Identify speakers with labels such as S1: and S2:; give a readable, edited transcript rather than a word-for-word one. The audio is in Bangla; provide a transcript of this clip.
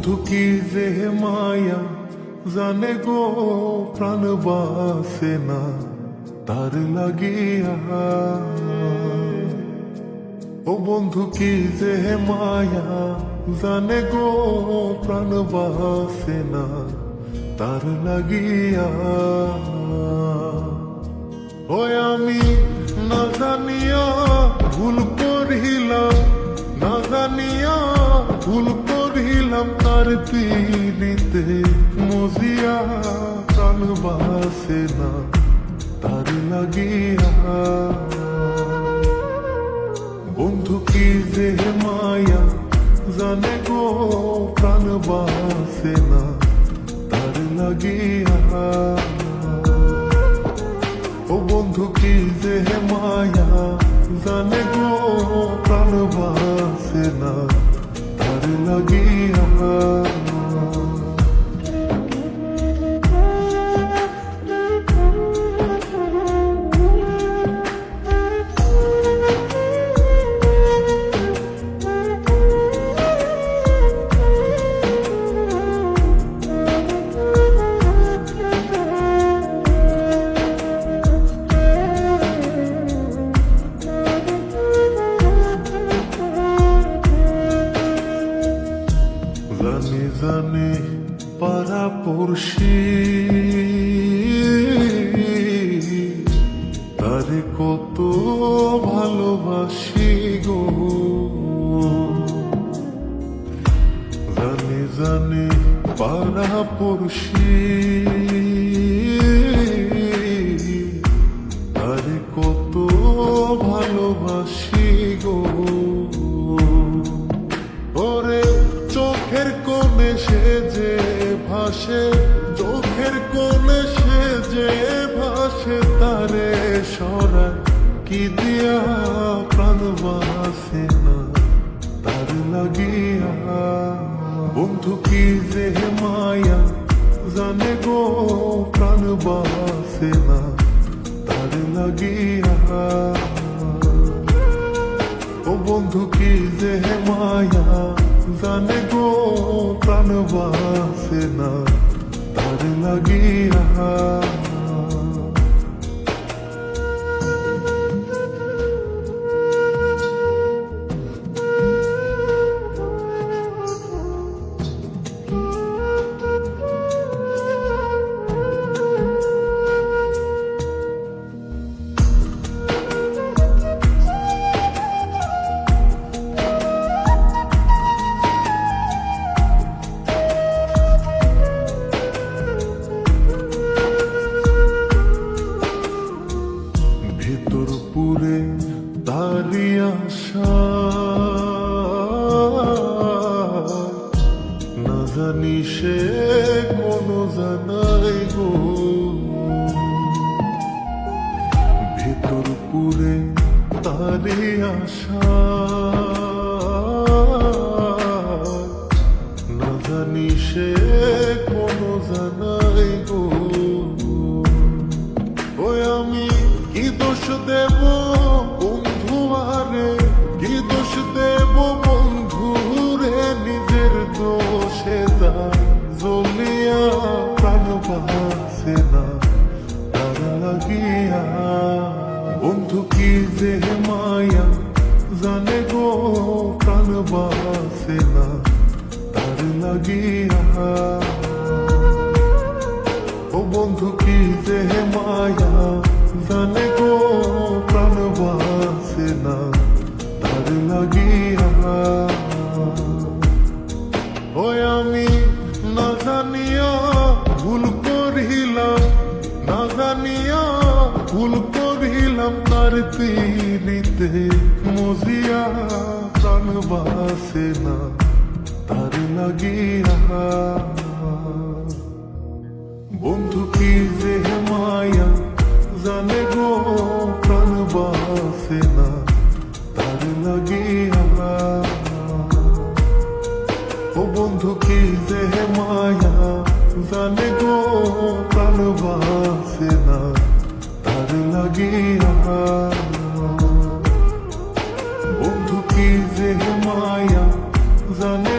S1: বন্ধু কি যে মায়া জানে গো প্রাণ বাসে না তার লাগিয়া। ও বন্ধু কি যে মায়া জানে গো প্রাণ বাসে না তার লাগিয়া। ওই আমি না জানিয়া ভুল করিলাম, না জানিয়া ভুল করিলাম তার পিড়িতে মজিয়া। প্রাণ বাসে না তার লাগিয়া। বন্ধু কি যে মায়া জানে গো প্রাণ বাসে না তার লাগিয়া। ও বন্ধু কি যে মায়া জানে গো প্রাণ বাসে না তার লাগিয়া। জানি জানি পাড়া পড়শি তারে কত ভালোবাসি গো। জানি জানি পাড়া পড়শি তারে কত ভালোবাসি গো। ওরে চোখের কোণে সে যে ভাসে, চোখের কোণে সে যে ভাসে তারে সরায় কি দিয়া প্রাণ বাসে না তার লাগিয়া। বন্ধু কি যে মায়া জানে গো প্রাণ বাসে না তার লাগিয়া। ও বন্ধু কি যে মায়া জানে গো প্রাণ বাসে না তার লাগিয়া। ভেতর পুরে তারি আশা না জানি সে কোনো জানাই গো। ভেতর পুরে তারি আশা না জানি সে কোনো জানাই গো। ওই আমি কি দোষ দেব বন্ধু আরে, কি দোষ দেব বন্ধু রে, নিজের দোষে যায় জ্বলিয়া প্রাণ বাসে না তার লাগিয়া। বন্ধু কি যে মায়া জানে গো প্রাণ বাসে না তার লাগিয়া। ও বন্ধু কি যে মায়া জানে গো প্রাণ বাসে না তার লাগিয়া। ওই আমি না জানিয়া ভুল করিলাম, না জানিয়া ভুল করিলাম তার পিড়িতে মজিয়া। প্রাণ বাসে না তার লাগিয়া। বন্ধু কি যে মায়া জানে গো প্রাণ বাসে না তার লাগিয়া। ও বন্ধু কি যে মায়া জানে গো প্রাণ বাসে না তার লাগিয়া। বন্ধু কি যে মায়া জানে